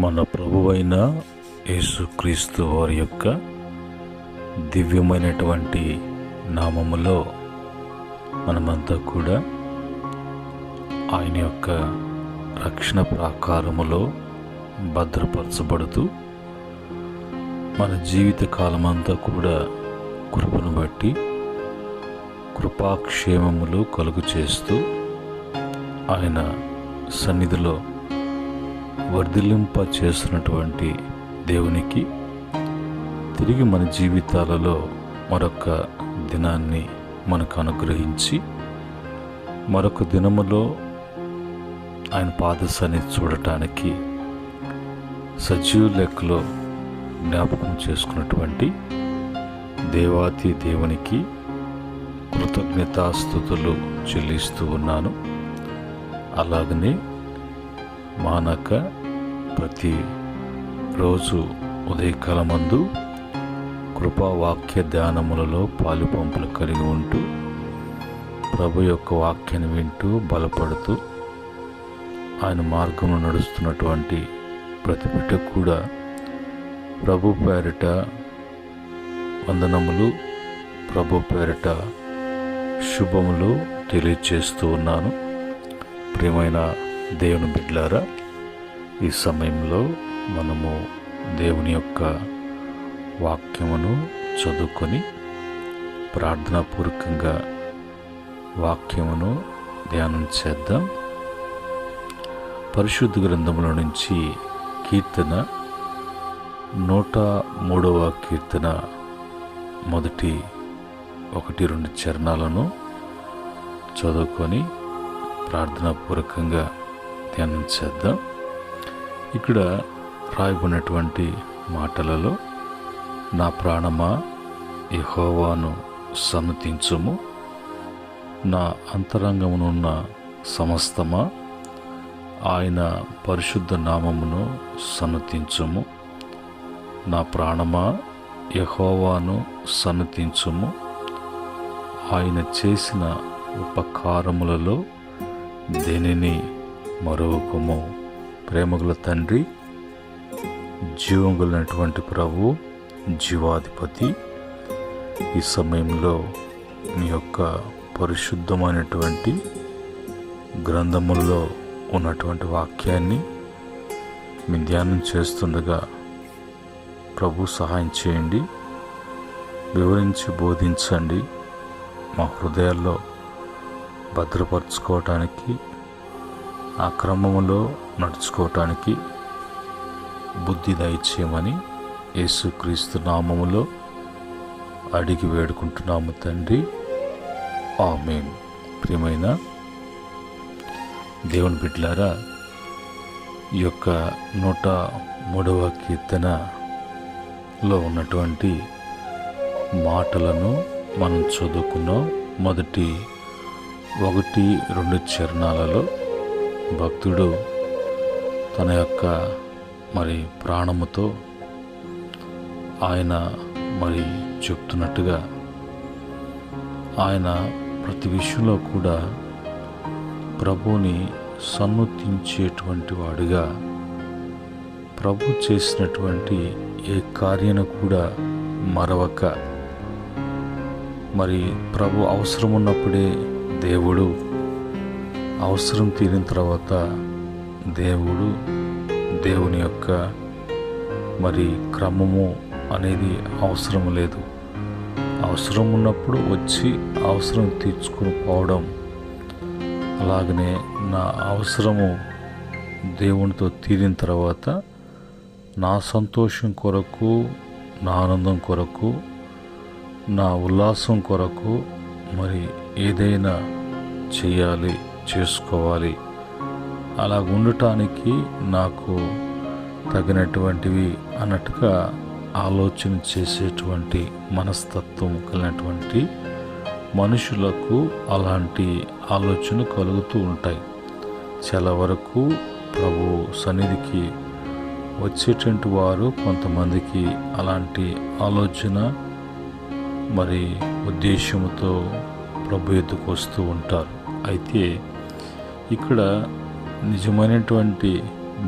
మన ప్రభువైన యేసుక్రీస్తు వారి యొక్క దివ్యమైనటువంటి నామములో మనమంతా కూడా ఆయన యొక్క రక్షణ ప్రాకారములో భద్రపరచబడుతూ మన జీవిత కాలమంతా కూడా కృపను బట్టి కృపాక్షేమములు కలుగు చేస్తూ ఆయన సన్నిధిలో వర్ధిల్లింప చేస్తున్నటువంటి దేవునికి తిరిగి మన జీవితాలలో మరొక దినాన్ని మనకు అనుగ్రహించి మరొక దినములో ఆయన పాద సన్నిధి చూడటానికి సజీవ లెక్కలో జ్ఞాపకం చేసుకున్నటువంటి దేవాతి దేవునికి కృతజ్ఞతాస్తుతులు చెల్లిస్తూ ఉన్నాను. అలాగనే మానక ప్రతి రోజు ఉదయకాలమందు కృపావాక్య ధ్యానములలో పాలుపంపులు కలిగి ఉంటూ ప్రభు యొక్క వాక్యాన్ని వింటూ బలపడుతూ ఆయన మార్గంలో నడుస్తున్నటువంటి ప్రతి బిడ్డకు కూడా ప్రభు పేరిట వందనములు, ప్రభు పేరిట శుభములు తెలియచేస్తూ ఉన్నాను. ప్రియమైన దేవుని బిడ్డలారా, ఈ సమయంలో మనము దేవుని యొక్క వాక్యమును చదువుకొని ప్రార్థనాపూర్వకంగా వాక్యమును ధ్యానం చేద్దాం. పరిశుద్ధ గ్రంథముల నుంచి కీర్తన 103వ కీర్తన మొదటి 1-2 చరణాలను చదువుకొని ప్రార్థనాపూర్వకంగా ధ్యానం చేద్దాం. ఇక్కడ రాయబడినటువంటి మాటలలో, నా ప్రాణమా యెహోవాను సన్నతించుము, నా అంతరంగమునున్న సమస్తమా ఆయన పరిశుద్ధ నామమును సన్నతించుము. నా ప్రాణమా యెహోవాను సన్నతించుము, ఆయన చేసిన ఉపకారములలో దేనిని మరొకము. ప్రేమగల తండ్రి, జీవముగలైనటువంటి ప్రభు, జీవాధిపతి, ఈ సమయంలో మీ యొక్క పరిశుద్ధమైనటువంటి గ్రంథముల్లో ఉన్నటువంటి వాక్యాన్ని మీ ధ్యానం చేస్తుండగా ప్రభు సహాయం చేయండి, వివరించి బోధించండి. మా హృదయాల్లో భద్రపరచుకోవటానికి, ఆ క్రమములో నడుచుకోవటానికి బుద్ధి దయచేయమని యేసుక్రీస్తు నామములో అడిగి వేడుకుంటున్నాము తండ్రి, ఆమేన్. ప్రియమైన దేవుని బిడ్డలారా, ఈ యొక్క 103వ కీర్తనలో ఉన్నటువంటి మాటలను మనం చదువుకున్నాం. మొదటి 1-2 చరణాలలో భక్తుడు తన యొక్క ప్రాణముతో ఆయన చెప్తున్నట్టుగా ఆయన ప్రతి విషయంలో కూడా ప్రభువుని సన్నుతించేటువంటి వాడిగా, ప్రభు చేసినటువంటి ఏ కార్యాన్ని కూడా మరవక, ప్రభు అవసరం ఉన్నప్పుడే దేవుడు, అవసరం తీరిన తర్వాత దేవుని యొక్క క్రమము అనేది అవసరం లేదు. అవసరం ఉన్నప్పుడు వచ్చి అవసరం తీర్చుకుని పోవడం. అలాగనే నా అవసరము దేవునితో తీరిన తర్వాత నా సంతోషం కొరకు, నా ఆనందం కొరకు, నా ఉల్లాసం కొరకు ఏదైనా చేయాలి, చేసుకోవాలి. అలా ఉండటానికి నాకు తగినటువంటివి అన్నట్టుగా ఆలోచన చేసేటువంటి మనస్తత్వం కలిగినటువంటి మనుషులకు అలాంటి ఆలోచన కలుగుతూ ఉంటాయి. చాలా వరకు ప్రభు సన్నిధికి వచ్చేటువంటి వారు కొంతమందికి అలాంటి ఆలోచన ఉద్దేశంతో ప్రభు ఎద్దుకు వస్తూ ఉంటారు. అయితే ఇక్కడ నిజమైనటువంటి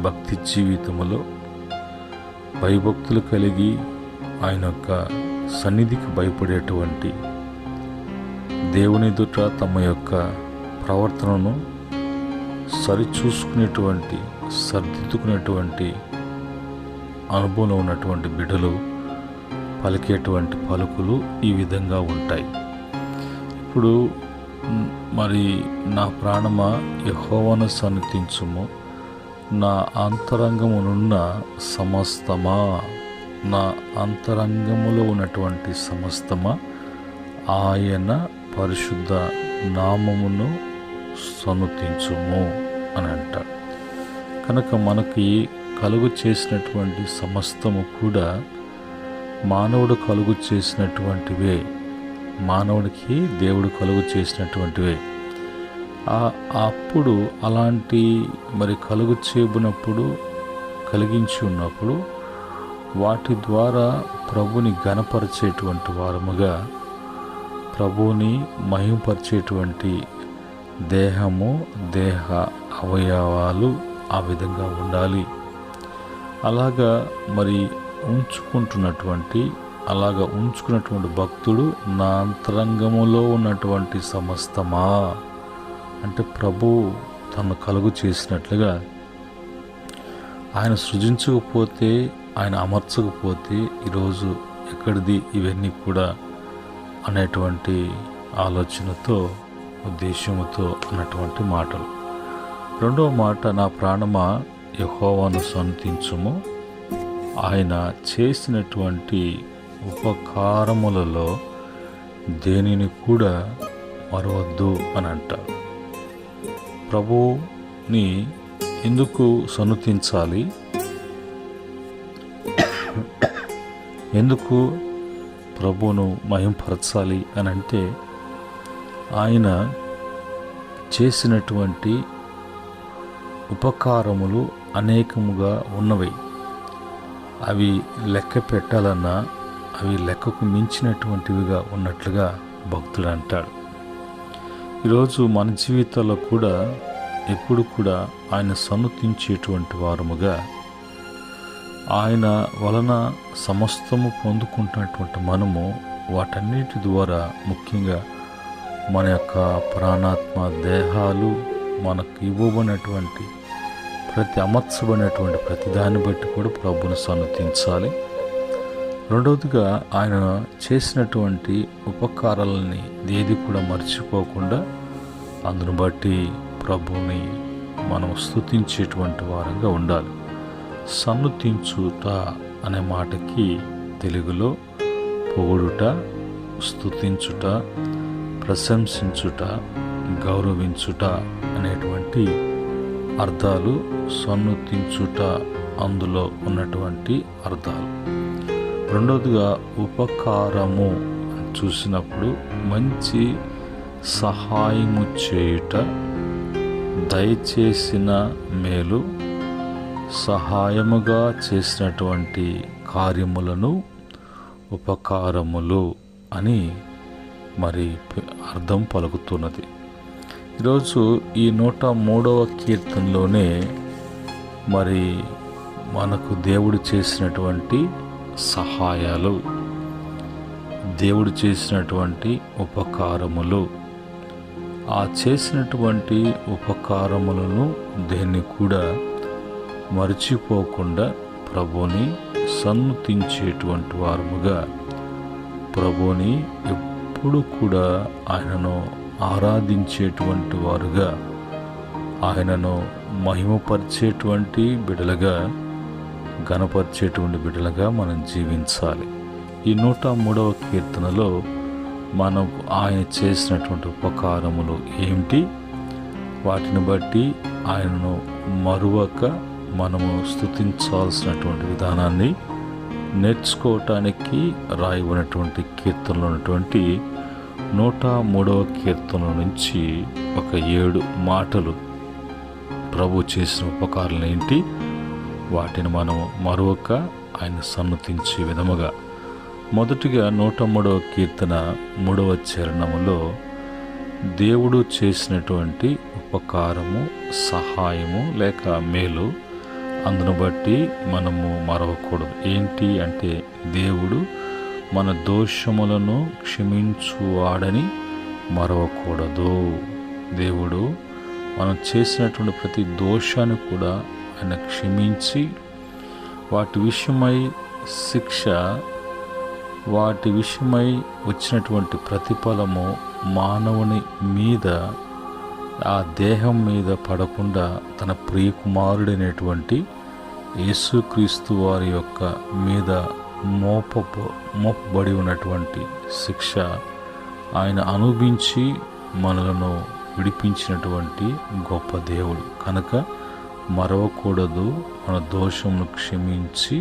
భక్తి జీవితంలో భయభక్తులు కలిగి ఆయన యొక్క సన్నిధికి భయపడేటువంటి, దేవుని ఎదుట తమ యొక్క ప్రవర్తనను సరిచూసుకునేటువంటి, సరిదిద్దుకునేటువంటి అనుభవంలో ఉన్నటువంటి బిడ్డలు పలికేటువంటి పలుకులు ఈ విధంగా ఉంటాయి. ఇప్పుడు మరి నా ప్రాణమా యెహోవాను సన్నిధించుము, నా అంతరంగమునున్న సమస్తమా, నా అంతరంగములో ఉన్నటువంటి సమస్తమా ఆయన పరిశుద్ధ నామమును సన్నుతించుము అని అంటాడు. కనుక మనకి కలుగు చేసినటువంటి సమస్తము కూడా మానవుడు కలుగు చేసినటువంటివే, మానవుడికి దేవుడు కలుగు చేసినటువంటివే. అప్పుడు అలాంటి మరి కలుగు చేయబడినప్పుడు, కలిగించి ఉన్నప్పుడు వాటి ద్వారా ప్రభుని ఘనపరిచేటువంటి వారముగా, ప్రభువుని మహిమపరిచేటువంటి దేహము, దేహ అవయవాలు ఆ విధంగా ఉండాలి. అలాగా మరి ఉంచుకున్నటువంటి భక్తుడు నా అంతరంగములో ఉన్నటువంటి సమస్తమా అంటే ప్రభు తను కలుగు చేసినట్లుగా, ఆయన సృజించకపోతే, ఆయన అమర్చకపోతే ఈరోజు ఎక్కడిది ఇవన్నీ కూడా అనేటువంటి ఆలోచనతో, ఉద్దేశంతో అన్నటువంటి మాటలు. రెండవ మాట, నా ప్రాణమా యెహోవాను సన్నుతించుము, ఆయన చేసినటువంటి ఉపకారములలో దేనిని కూడా మరవద్దు అని అంటారు. ప్రభువుని ఎందుకు సన్నుతించాలి, ఎందుకు ప్రభువును మహింపరచాలి అని అంటే, ఆయన చేసినటువంటి ఉపకారములు అనేకముగా ఉన్నవి. అవి లెక్క పెట్టాలన్నా అవి లెక్కకు మించినటువంటివిగా ఉన్నట్లుగా భక్తుడు అంటాడు. ఈరోజు మన జీవితాల్లో కూడా ఎప్పుడు కూడా ఆయన సన్నుతించేటువంటి వారముగా, ఆయన వలన సమస్తము పొందుకుంటున్నటువంటి మనము వాటన్నిటి ద్వారా ముఖ్యంగా మన యొక్క ప్రాణాత్మ దేహాలు మనకు ఇవ్వబడినటువంటి అమర్చబడినటువంటి ప్రతి దాన్ని బట్టి కూడా ప్రభువును సన్నుతించాలి. రెండవదిగా ఆయన చేసినటువంటి ఉపకారాలని ఏది కూడా మర్చిపోకుండా అందును బట్టి ప్రభువుని మనం స్తుతించేటువంటి వారంగా ఉండాలి. సన్నుతించుట అనే మాటకి తెలుగులో పొగుడుట, స్తుతించుట, ప్రశంసించుట, గౌరవించుట అనేటువంటి అర్థాలు సన్నుతించుట అందులో ఉన్నటువంటి అర్థాలు. రెండవదిగా ఉపకారము చూసినప్పుడు మంచి సహాయము చేయుట, దయచేసిన మేలు, సహాయముగా చేసినటువంటి కార్యములను ఉపకారములు అని మరి అర్థం పలుకుతున్నది. ఈరోజు ఈ 103వ కీర్తనలోనే మరి మనకు దేవుడు చేసినటువంటి సహాయాలు, దేవుడు చేసినటువంటి ఉపకారములు, ఆ చేసినటువంటి ఉపకారములను దేన్ని కూడా మర్చిపోకుండా ప్రభువుని సన్నుతించేటువంటి వారముగా, ప్రభువుని ఎప్పుడు కూడా ఆయనను ఆరాధించేటువంటి వారుగా, ఆయనను మహిమపరిచేటువంటి బిడ్డలుగా, ఘనపరిచేటువంటి బిడ్డలుగా మనం జీవించాలి. ఈ 103వ కీర్తనలో మనకు ఆయన చేసినటువంటి ఉపకారములు ఏమిటి, వాటిని బట్టి ఆయనను మరువక మనము స్తుతించాల్సినటువంటి విధానాన్ని నేర్చుకోవటానికి రాయబడినటువంటి కీర్తనలో ఉన్నటువంటి 103వ కీర్తన నుంచి ఒక 7 మాటలు ప్రభు చేసిన ఉపకారాలు ఏంటి, వాటిని మనం మరొక ఆయన సన్నుతించే విధముగా. మొదటిగా 103వ కీర్తన 3వ చరణములో దేవుడు చేసినటువంటి ఉపకారము, సహాయము లేక మేలు అందును బట్టి మనము మరవకూడదు. ఏంటి అంటే దేవుడు మన దోషములను క్షమించువాడని మరవకూడదు. దేవుడు మనం చేసినటువంటి ప్రతి దోషాన్ని కూడా ఆయన క్షమించి వాటి విషయమై శిక్ష, వాటి విషయమై వచ్చినటువంటి ప్రతిఫలము మానవుని మీద, ఆ దేహం మీద పడకుండా తన ప్రియకుమారుడైనటువంటి యేసుక్రీస్తు వారి యొక్క మీద మోపబడి ఉన్నటువంటి శిక్ష ఆయన అనుభవించి మనలను విడిపించినటువంటి గొప్ప దేవుడు కనుక మరవకూడదు. మన దోషమును క్షమించి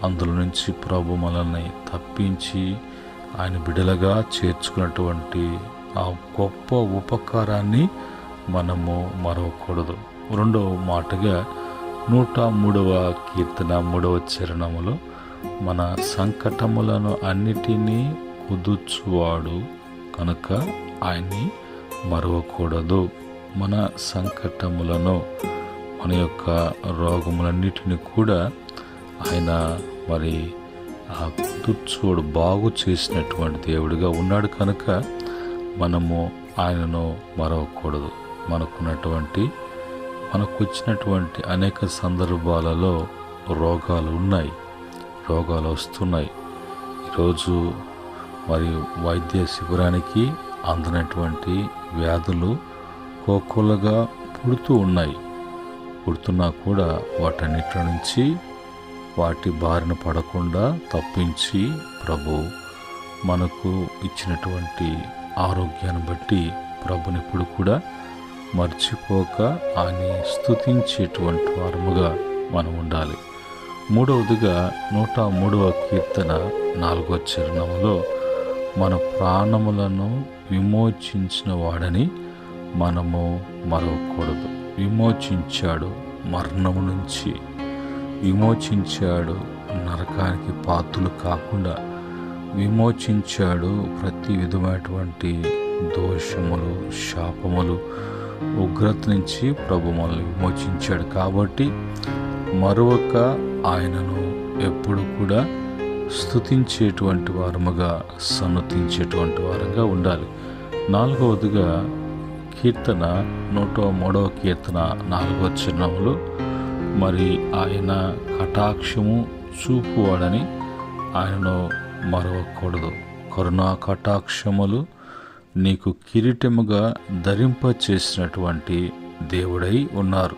అందులో నుంచి ప్రభు మనల్ని తప్పించి ఆయన బిడలగా చేర్చుకున్నటువంటి ఆ గొప్ప ఉపకారాన్ని మనము మరవకూడదు. రెండవ మాటగా 103వ కీర్తన 3వ చరణములో మన సంకటములను అన్నిటినీ కుదుర్చువాడు కనుక ఆయన్ని మరవకూడదు. మన సంకటములను, మన యొక్క రోగములన్నిటిని కూడా ఆయన మరి ఆ కుదుర్చువాడు, బాగు చేసినటువంటి దేవుడిగా ఉన్నాడు కనుక మనము ఆయనను మరవకూడదు. మనకు వచ్చినటువంటి అనేక సందర్భాలలో రోగాలు ఉన్నాయి, రోగాలు వస్తున్నాయి. ఈరోజు మరి వైద్య శిబిరానికి అందనటువంటి వ్యాధులు కోకొల్లగా పుడుతున్నా కూడా వాటన్నిటి నుంచి వాటి బారిన పడకుండా తప్పించి ప్రభు మనకు ఇచ్చినటువంటి ఆరోగ్యాన్ని బట్టి ప్రభుని ఇప్పుడు కూడా మర్చిపోక ఆయన స్తుతించేటువంటి వారముగా మనం ఉండాలి. మూడవదిగా 103వ కీర్తన 4వ చరణంలో మన ప్రాణములను విమోచించిన వాడని మనము మరవకూడదు. విమోచించాడు, మరణము నుంచి విమోచించాడు, నరకానికి పాత్రులు కాకుండా విమోచించాడు. ప్రతి విధమైనటువంటి దోషములు, శాపములు, ఉగ్రత నుంచి ప్రభు మనల్ని విమోచించాడు. కాబట్టి మరొక ఆయనను ఎప్పుడు కూడా స్తుతించేటువంటి వారముగా, సన్నతించేటువంటి వారంగా ఉండాలి. 4వదిగా కీర్తన 103వ కీర్తన 4వ చరణంలో మరి ఆయన కటాక్షము చూపువాడని ఆయనను మరవకూడదు. కరుణా కటాక్షములు నీకు కిరీటముగా ధరింపచేసినటువంటి దేవుడై ఉన్నారు.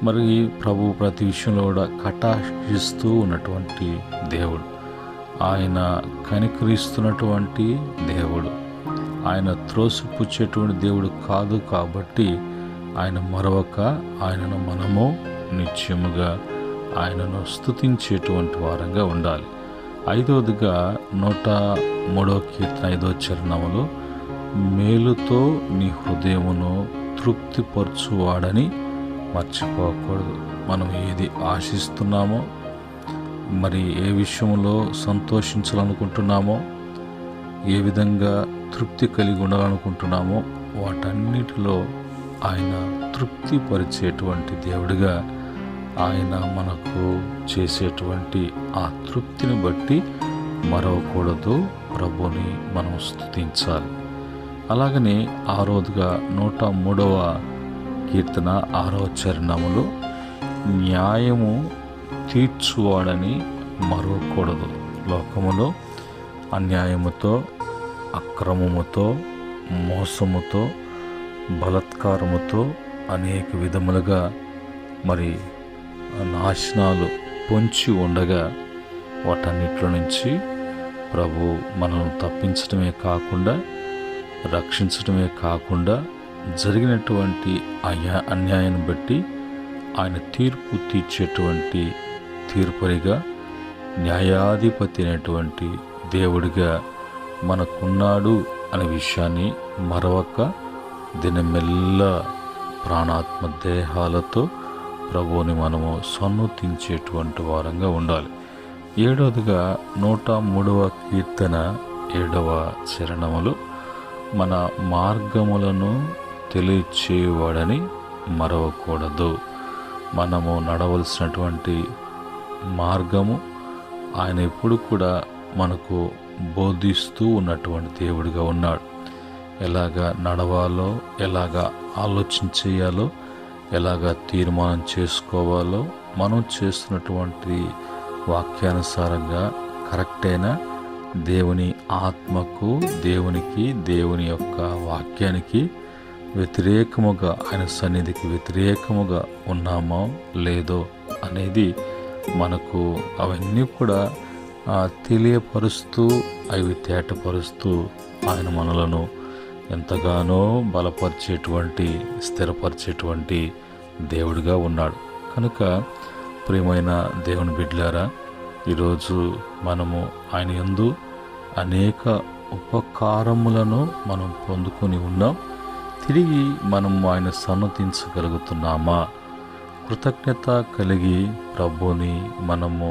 మరి ప్రభు ప్రతి విషయంలో కూడా కటాక్షిస్తూ ఉన్నటువంటి దేవుడు, ఆయన కనికరిస్తున్నటువంటి దేవుడు, ఆయన త్రోసిపుచ్చేటువంటి దేవుడు కాదు. కాబట్టి ఆయన మరవక ఆయనను మనము నిత్యముగా ఆయనను స్తుతించేటువంటి వారంగా ఉండాలి. 5వదిగా 103వ కీర్తన 5వ చరణములో మేలుతో నీ హృదయమును తృప్తిపరచువాడని మర్చిపోకూడదు. మనం ఏది ఆశిస్తున్నామో, మరి ఏ విషయంలో సంతోషించాలనుకుంటున్నామో, ఏ విధంగా తృప్తి కలిగి ఉండాలనుకుంటున్నామో వాటన్నిటిలో ఆయన తృప్తిపరిచేటువంటి దేవుడిగా ఆయన మనకు చేసేటువంటి ఆ తృప్తిని బట్టి మరవకూడదు. ప్రభుని మనం స్తుతించాలి. అలాగనే 6వదిగా 103వ కీర్తన 6వ చరణములో న్యాయము తీర్చువాడని మరవకూడదు. లోకములో అన్యాయముతో, అక్రమముతో, మోసముతో, బలత్కారముతో అనేక విధములుగా మరి నాశనాలు పొంచి ఉండగా వాటన్నిటిలో నుంచి ప్రభు మనల్ని తప్పించడమే కాకుండా, రక్షించడమే కాకుండా జరిగినటువంటి అన్యాయాన్ని బట్టి ఆయన తీర్పు తీర్చేటువంటి తీర్పరిగా, న్యాయాధిపతి అయినటువంటి దేవుడిగా మనకున్నాడు అనే విషయాన్ని మరవక దినమెల్లా ప్రాణాత్మ దేహాలతో ప్రభువుని మనము సన్నుతించేటువంటి వారంగా ఉండాలి. 7వదిగా 103వ కీర్తన 7వ చరణములు మన మార్గములను తెలియచేవాడని మరవకూడదు. మనము నడవలసినటువంటి మార్గము ఆయన ఎప్పుడు కూడా మనకు బోధిస్తూ ఉన్నటువంటి దేవుడిగా ఉన్నాడు. ఎలాగా నడవాలో, ఎలాగా ఆలోచన చేయాలో, ఎలాగా తీర్మానం చేసుకోవాలో మనం చేస్తున్నటువంటి వాక్యానుసారంగా కరెక్టైన దేవుని ఆత్మకు, దేవునికి, దేవుని యొక్క వాక్యానికి వ్యతిరేకముగా, ఆయన సన్నిధికి వ్యతిరేకముగా ఉన్నామో లేదో అనేది మనకు అవన్నీ కూడా తెలియపరుస్తూ, అవి తేటపరుస్తూ ఆయన మనలను ఎంతగానో బలపరిచేటువంటి, స్థిరపరిచేటువంటి దేవుడిగా ఉన్నాడు. కనుక ప్రియమైన దేవుని బిడ్డలారా, ఈరోజు మనము ఆయన యందు అనేక ఉపకారములను మనం పొందుకొని ఉన్నాం. తిరిగి మనం ఆయన సన్నతించగలుగుతున్నామా? కృతజ్ఞత కలిగి ప్రభుని మనము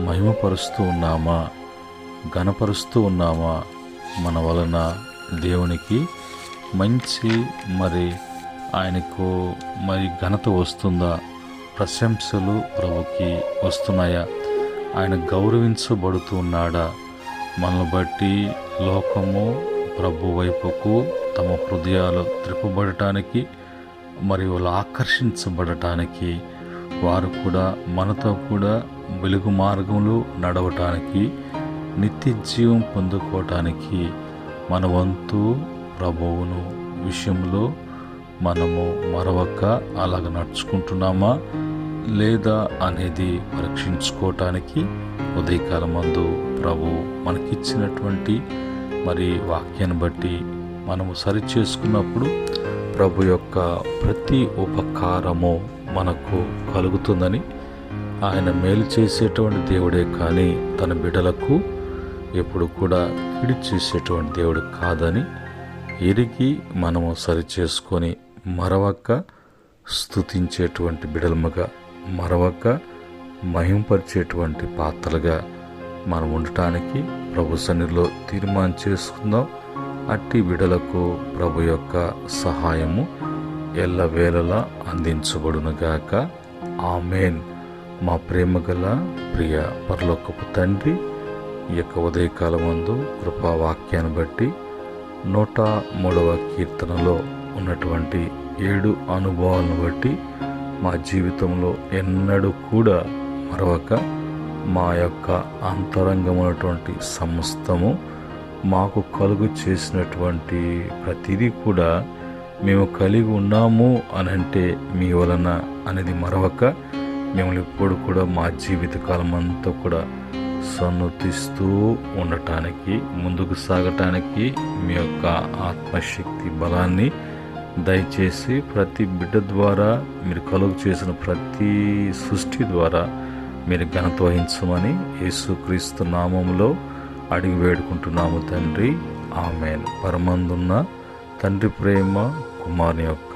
మహిమపరుస్తూ ఉన్నామా? ఘనపరుస్తూ ఉన్నామా? మన వలన దేవునికి మంచి ఆయనకు ఘనత వస్తుందా? ప్రశంసలు ప్రభుకి వస్తున్నాయా? ఆయన గౌరవించబడుతూ ఉన్నాడా? మనల్ని బట్టి లోకము ప్రభు వైపుకు తమ హృదయాలు త్రిప్పబడటానికి, వాళ్ళు ఆకర్షించబడటానికి, వారు కూడా మనతో కూడా వెలుగు మార్గంలో నడవటానికి, నిత్య జీవం పొందుకోవటానికి మన వంతు ప్రభువును విషయంలో మనము మరొక అలాగ నడుచుకుంటున్నామా లేదా అనేది పరీక్షించుకోవటానికి ఉదయకాలమందు ప్రభు మనకిచ్చినటువంటి వాక్యాన్ని బట్టి మనము సరి చేసుకున్నప్పుడు ప్రభు యొక్క ప్రతి ఉపకారము మనకు కలుగుతుందని, ఆయన మేలు చేసేటువంటి దేవుడే కానీ తన బిడ్డలకు ఎప్పుడు కూడా కీడు చేసేటువంటి దేవుడు కాదని ఎరిగి మనము సరి చేసుకొని మరొక స్తుతించేటువంటి బిడలముగా, మరొక మహింపరిచేటువంటి పాత్రలుగా మనం ఉండటానికి ప్రభు సన్నిధిలో తీర్మానం చేసుకుందాం. అట్టి బిడలకు ప్రభు యొక్క సహాయము ఎల్లవేళలా అందించబడునుగాక. ఆమేన్. మా ప్రేమగల ప్రియ పరలోకపు తండ్రి, ఈ యొక్క ఉదయకాలమందు కృపావాక్యాన్ని బట్టి 103వ కీర్తనలో ఉన్నటువంటి 7 అనుభవాలను బట్టి మా జీవితంలో ఎన్నడూ కూడా మరొక మా యొక్క అంతరంగమైనటువంటి సమస్తము మాకు కలుగు చేసినటువంటి ప్రతిదీ కూడా మేము కలిగి ఉన్నాము అని అంటే మీ వలన అనేది మరొక మిమ్మల్ని ఎప్పుడు కూడా మా జీవితకాలం అంతా కూడా సన్నతిస్తూ ఉండటానికి, ముందుకు సాగటానికి మీ యొక్క ఆత్మశక్తి బలాన్ని దయచేసి ప్రతి బిడ్డ ద్వారా, మీరు కలుగు చేసిన ప్రతి సృష్టి ద్వారా మీరు ఘనత వహించమని యేసుక్రీస్తు నామములో అడిగి వేడుకుంటున్నాము తండ్రి. ఆమేన్. పరమందున్న తండ్రి ప్రేమ, కుమారుని యొక్క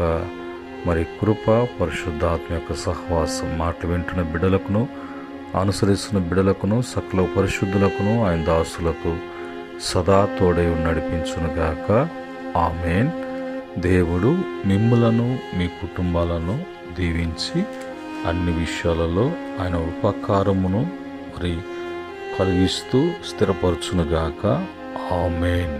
కృప, పరిశుద్ధాత్మ యొక్క సహవాసం మాటలు వింటున్న బిడ్డలకును, అనుసరిస్తున్న బిడ్డలకును, సకల పరిశుద్ధులకును, ఆయన దాసులకు సదా తోడై నడిపించునుగాక. ఆమేన్. దేవుడు మిమ్ములను, మీ కుటుంబాలను దీవించి అన్ని విషయాలలో ఆయన ఉపకారమును కలిగిస్తూ స్థిరపరచునుగాక. ఆమేన్.